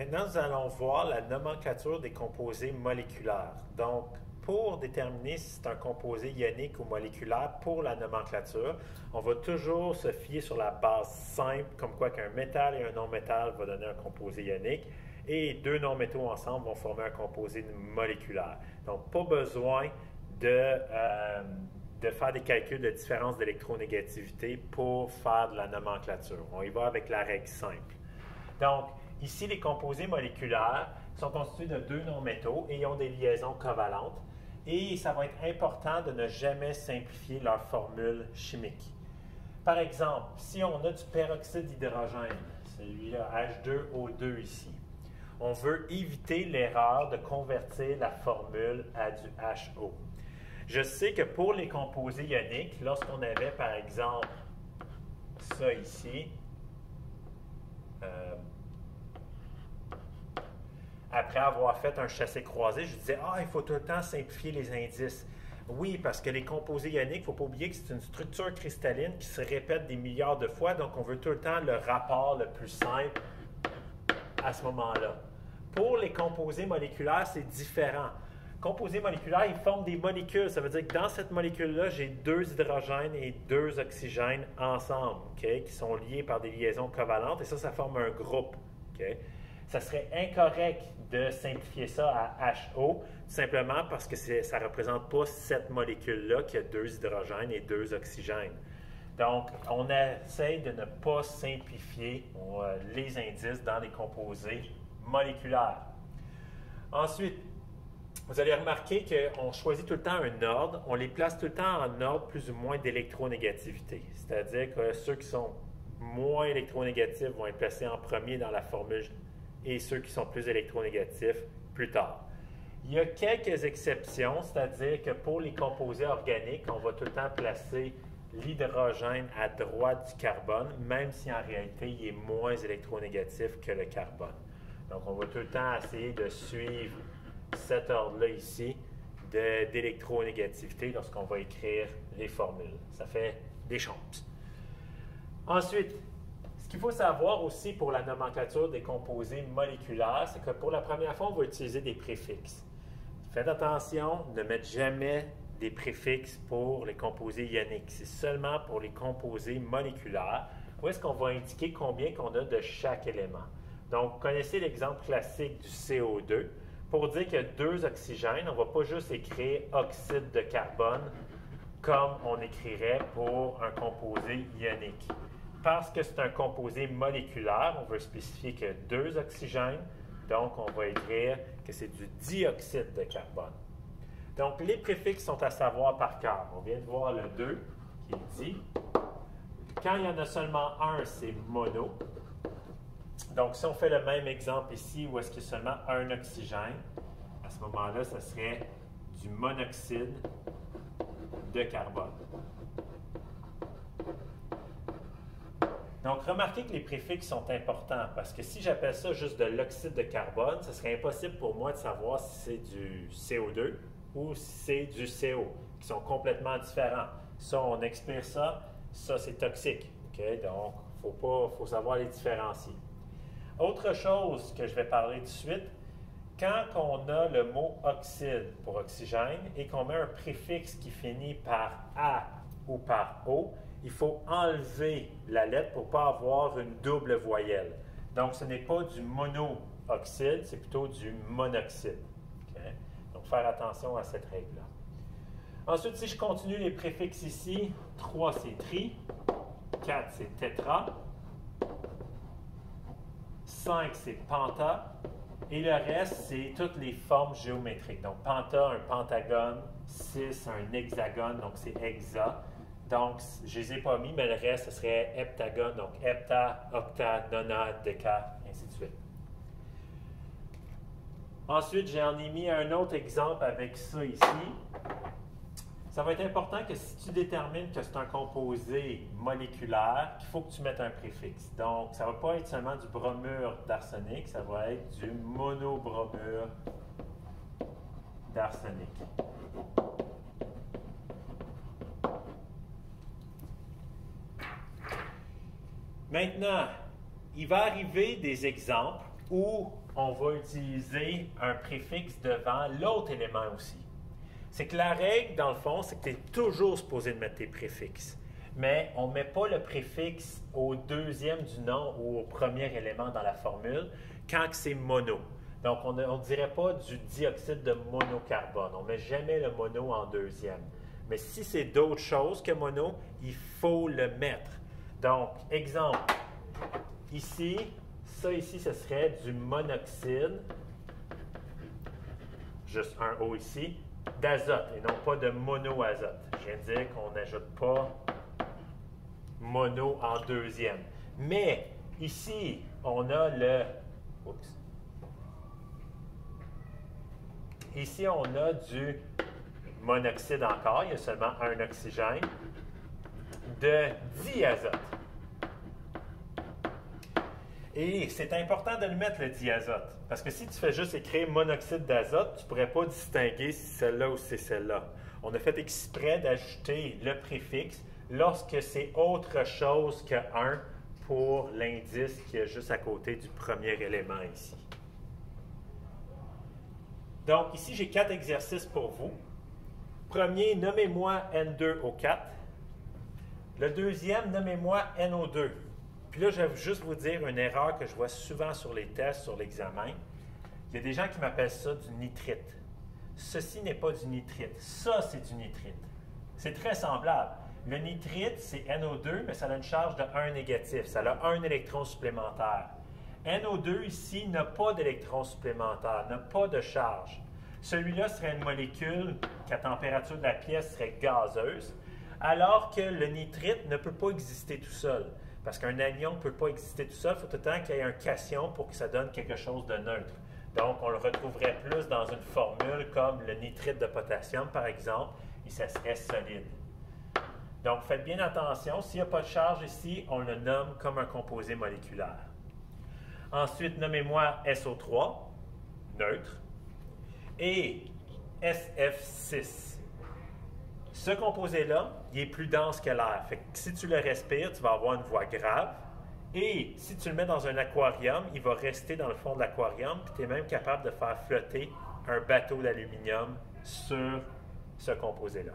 Maintenant, nous allons voir la nomenclature des composés moléculaires. Donc, pour déterminer si c'est un composé ionique ou moléculaire pour la nomenclature, on va toujours se fier sur la base simple, comme quoi qu'un métal et un non-métal vont donner un composé ionique, et deux non-métaux ensemble vont former un composé moléculaire. Donc, pas besoin de faire des calculs de différence d'électronégativité pour faire de la nomenclature. On y va avec la règle simple. Donc, ici, les composés moléculaires sont constitués de deux non-métaux et ont des liaisons covalentes. Et ça va être important de ne jamais simplifier leur formule chimique. Par exemple, si on a du peroxyde d'hydrogène, celui-là H2O2 ici, on veut éviter l'erreur de convertir la formule à du HO. Je sais que pour les composés ioniques, lorsqu'on avait par exemple ça ici, après avoir fait un chassé-croisé, je disais « Ah, il faut tout le temps simplifier les indices. » Oui, parce que les composés ioniques, il ne faut pas oublier que c'est une structure cristalline qui se répète des milliards de fois, donc on veut tout le temps le rapport le plus simple à ce moment-là. Pour les composés moléculaires, c'est différent. Composés moléculaires, ils forment des molécules. Ça veut dire que dans cette molécule-là, j'ai deux hydrogènes et deux oxygènes ensemble, okay, qui sont liés par des liaisons covalentes, et ça forme un groupe. Okay? Ça serait incorrect de simplifier ça à HO, simplement parce que ça ne représente pas cette molécule-là qui a deux hydrogènes et deux oxygènes. Donc, on essaie de ne pas simplifier les indices dans les composés moléculaires. Ensuite, vous allez remarquer qu'on choisit tout le temps un ordre, on les place tout le temps en ordre plus ou moins d'électronégativité. C'est-à-dire que ceux qui sont moins électronégatifs vont être placés en premier dans la formule et ceux qui sont plus électronégatifs plus tard. Il y a quelques exceptions, c'est-à-dire que pour les composés organiques, on va tout le temps placer l'hydrogène à droite du carbone, même si en réalité il est moins électronégatif que le carbone. Donc on va tout le temps essayer de suivre cet ordre-là ici d'électronégativité lorsqu'on va écrire les formules. Ça fait des chances. Ensuite, ce qu'il faut savoir aussi pour la nomenclature des composés moléculaires, c'est que pour la première fois, on va utiliser des préfixes. Faites attention, ne mettez jamais des préfixes pour les composés ioniques. C'est seulement pour les composés moléculaires où est-ce qu'on va indiquer combien qu'on a de chaque élément. Donc, vous connaissez l'exemple classique du CO2. Pour dire qu'il y a deux oxygènes, on ne va pas juste écrire oxyde de carbone comme on écrirait pour un composé ionique. Parce que c'est un composé moléculaire, on veut spécifier qu'il y a deux oxygènes, donc on va écrire que c'est du dioxyde de carbone. Donc, les préfixes sont à savoir par cœur. On vient de voir le 2 qui est dit. Quand il y en a seulement un, c'est mono. Donc, si on fait le même exemple ici, où est-ce qu'il y a seulement un oxygène, à ce moment-là, ce serait du monoxyde de carbone. Donc, remarquez que les préfixes sont importants, parce que si j'appelle ça juste de l'oxyde de carbone, ce serait impossible pour moi de savoir si c'est du CO2 ou si c'est du CO, qui sont complètement différents. Ça, on expire ça, ça c'est toxique. Okay? Donc, il faut savoir les différencier. Autre chose que je vais parler tout de suite, quand on a le mot oxyde pour oxygène et qu'on met un préfixe qui finit par A ou par O, il faut enlever la lettre pour ne pas avoir une double voyelle. Donc, ce n'est pas du monooxyde, c'est plutôt du monoxyde. Okay? Donc, faire attention à cette règle-là. Ensuite, si je continue les préfixes ici, 3 c'est tri, 4 c'est tétra, 5 c'est penta, et le reste, c'est toutes les formes géométriques. Donc, penta, un pentagone, 6, un hexagone, donc c'est hexa. Donc, je ne les ai pas mis, mais le reste, ce serait heptagone, donc hepta, octa, nona, déca, ainsi de suite. Ensuite, j'en ai mis un autre exemple avec ça ici. Ça va être important que si tu détermines que c'est un composé moléculaire, qu'il faut que tu mettes un préfixe. Donc, ça ne va pas être seulement du bromure d'arsenic, ça va être du monobromure d'arsenic. Maintenant, il va arriver des exemples ou on va utiliser un préfixe devant l'autre élément aussi. C'est que la règle, dans le fond, c'est que tu es toujours supposé de mettre tes préfixes. Mais on ne met pas le préfixe au deuxième du nom ou au premier élément dans la formule quand c'est mono. Donc, on ne dirait pas du dioxyde de monocarbone. On ne met jamais le mono en deuxième. Mais si c'est d'autres choses que mono, il faut le mettre. Donc, exemple, ici, ça ici, ce serait du monoxyde, juste un O ici, d'azote et non pas de monoazote. Je viens de dire qu'on n'ajoute pas mono en deuxième. Mais ici, on a le... Oups. Ici, on a du monoxyde encore. Il y a seulement un oxygène de diazote. Et c'est important de le mettre, le diazote. Parce que si tu fais juste écrire monoxyde d'azote, tu ne pourrais pas distinguer si c'est celle-là ou si c'est celle-là. On a fait exprès d'ajouter le préfixe lorsque c'est autre chose que 1 pour l'indice qui est juste à côté du premier élément ici. Donc, ici, j'ai 4 exercices pour vous. Premier, nommez-moi N2O4. Le deuxième, nommez-moi NO2. Puis là, je vais juste vous dire une erreur que je vois souvent sur les tests, sur l'examen. Il y a des gens qui m'appellent ça du nitrite. Ceci n'est pas du nitrite. Ça, c'est du nitrite. C'est très semblable. Le nitrite, c'est NO2, mais ça a une charge de 1 négatif. Ça a un électron supplémentaire. NO2, ici, n'a pas d'électron supplémentaire, n'a pas de charge. Celui-là serait une molécule qui, à température de la pièce, serait gazeuse, alors que le nitrite ne peut pas exister tout seul. Parce qu'un anion ne peut pas exister tout seul, il faut tout le temps qu'il y ait un cation pour que ça donne quelque chose de neutre. Donc, on le retrouverait plus dans une formule comme le nitrite de potassium, par exemple, et ça serait solide. Donc, faites bien attention, s'il n'y a pas de charge ici, on le nomme comme un composé moléculaire. Ensuite, nommez-moi SO3, neutre, et SF6. Ce composé-là, il est plus dense que l'air. Fait que si tu le respires, tu vas avoir une voix grave. Et si tu le mets dans un aquarium, il va rester dans le fond de l'aquarium, puis tu es même capable de faire flotter un bateau d'aluminium sur ce composé-là.